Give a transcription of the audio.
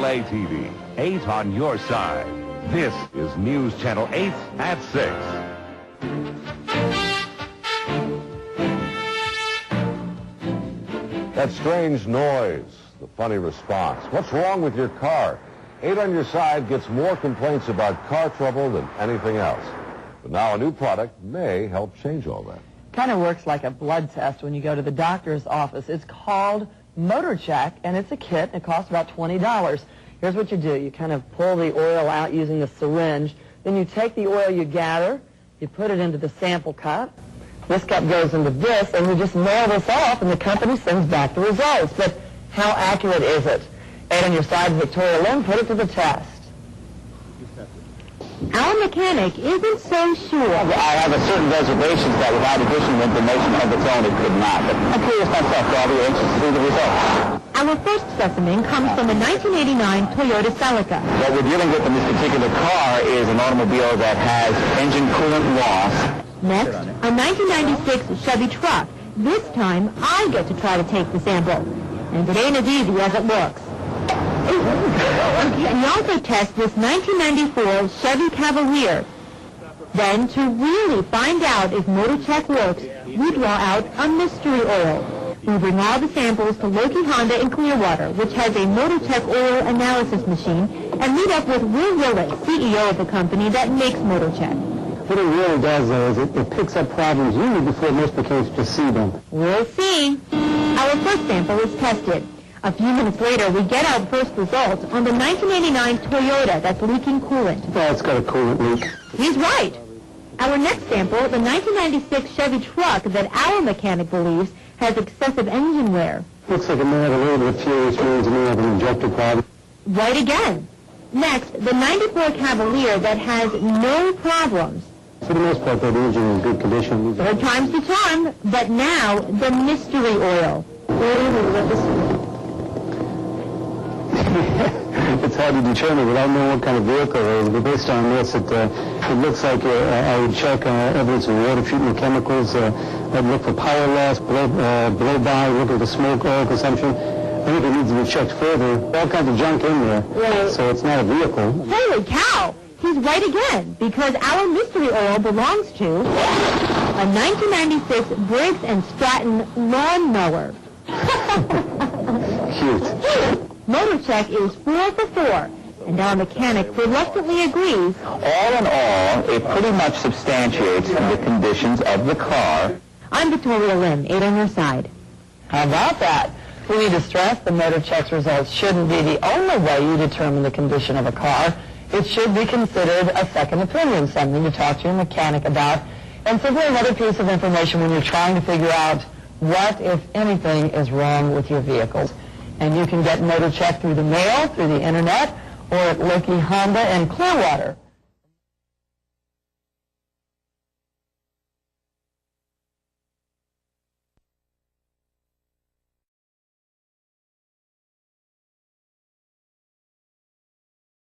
TV, 8 on your side. This is News Channel 8 at 6. That strange noise, the funny response. What's wrong with your car? 8 on your side gets more complaints about car trouble than anything else. But now a new product may help change all that. Kind of works like a blood test when you go to the doctor's office. It's called MotorCheck, and it's a kit. It costs about $20. Here's what you do. You kind of pull the oil out using a syringe. Then you take the oil you gather, you put it into the sample cup. This cup goes into this, and you just mail this off, and the company sends back the results. But how accurate is it? 8 on your side, Victoria Lynn, put it to the test. Our mechanic isn't so sure. I have a certain reservations that without additional information of its own, it could not. But I'm curious myself, so I'll be anxious to see the results. Our first specimen comes from a 1989 Toyota Celica. What we're dealing with in this particular car is an automobile that has engine coolant loss. Next, a 1996 Chevy truck. This time, I get to try to take the sample. And it ain't as easy as it looks. We also test this 1994 Chevy Cavalier. Then, to really find out if MotorCheck works, we draw out a mystery oil. We bring all the samples to Loki Honda in Clearwater, which has a MotorCheck oil analysis machine, and meet up with Will Willett, CEO of the company that makes MotorCheck. What it really does, though, is it picks up problems usually before most mechanics just see them. We'll see. Our first sample is tested. A few minutes later, we get our first results on the 1989 Toyota that's leaking coolant. Well, it's got a coolant leak. He's right. Our next sample, the 1996 Chevy truck that our mechanic believes has excessive engine wear. Looks like it may have a little bit of fuel, which means it may have an injector problem. Right again. Next, the 94 Cavalier that has no problems. For the most part, though, the engine is in good condition. Third time's the charm, but now the mystery oil. It's hard to determine without knowing what kind of vehicle it is, but based on this, it looks like I would check evidence of water treatment chemicals. I'd look for power loss, blow-by, look at the smoke oil consumption. I think it needs to be checked further. All kinds of junk in there, right. So it's not a vehicle. Holy cow! He's right again, because our mystery oil belongs to a 1996 Briggs & Stratton lawnmower. Cute. MotorCheck is 4 for 4, and our mechanic reluctantly agrees. All in all, it pretty much substantiates the conditions of the car. I'm Victoria Lynn, 8 on your side. How about that? We need to stress the MotorCheck's results shouldn't be the only way you determine the condition of a car. It should be considered a second opinion, something to talk to your mechanic about, and simply another piece of information when you're trying to figure out what, if anything, is wrong with your vehicles. And you can get MotorCheck through the mail, through the internet, or at Loki Honda in Clearwater.